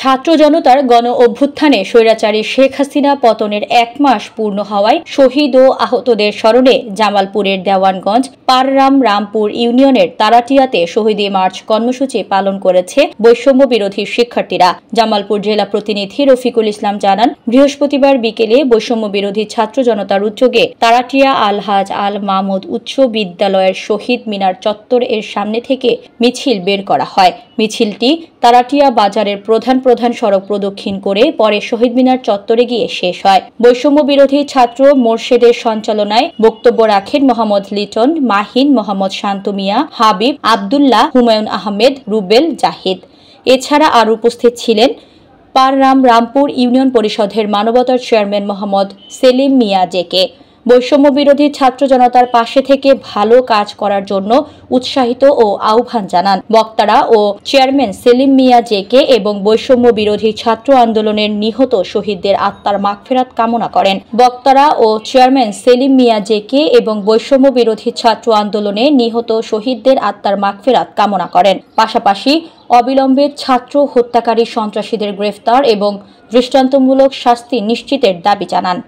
ছাত্র জনতার গণ অভ্যুত্থানে স্বৈরাচারী শেখ হাসিনা পতনের ১ মাস পূর্ণ হওয়ায় শহীদ ও আহতদের স্মরণে জামালপুরের দেওয়ানগঞ্জ পাররাম রামপুর ইউনিয়নের তারাটিয়াতে শহীদী মার্চ কর্মসূচি পালন করেছে বৈষম্য বিরোধী শিক্ষার্থীরা। জামালপুর জেলা প্রতিনিধি রফিকুল ইসলাম জানান, বৃহস্পতিবার বিকেলে বৈষম্য বিরোধী ছাত্র জনতার উদ্যোগে তারাটিয়া আলহাজ আল মাহমুদ উচ্চ বিদ্যালয়ের শহীদ মিনার চত্বর এর সামনে থেকে মিছিল বের করা হয়। মিছিলটি তারাটিয়া বাজারের প্রধান সড়ক প্রদক্ষিণ করে পরে শহীদ মিনার চত্বরে গিয়ে শেষ হয়। বৈষম্য বিরোধী ছাত্র মোর্শেদের সঞ্চালনায় বক্তব্য রাখেন মোহাম্মদ লিটন, মাহিন, মোহাম্মদ শান্ত মিয়া, হাবিব, আবদুল্লাহ, হুমায়ুন আহমেদ, রুবেল, জাহিদ। এছাড়া আরও উপস্থিত ছিলেন পাররাম রামপুর ইউনিয়ন পরিষদের মানবতার চেয়ারম্যান মোহাম্মদ সেলিম মিয়া জেকে। বৈষম্য বিরোধী ছাত্র জনতার পাশে থেকে ভালো কাজ করার জন্য উৎসাহিত ও আহ্বান জানান। বক্তারা ও চেয়ারম্যান সেলিম মিয়া জেকে এবং বৈষম্য বিরোধী ছাত্র আন্দোলনের নিহত শহীদদের আত্মার মাগফিরাত কামনা করেন। বক্তারা ও চেয়ারম্যান সেলিম মিয়া জেকে এবং বৈষম্য বিরোধী ছাত্র আন্দোলনে নিহত শহীদদের আত্মার মাগফিরাত কামনা করেন। পাশাপাশি অবিলম্বে ছাত্র হত্যাকারী সন্ত্রাসীদের গ্রেফতার এবং দৃষ্টান্তমূলক শাস্তি নিশ্চিতের দাবি জানান।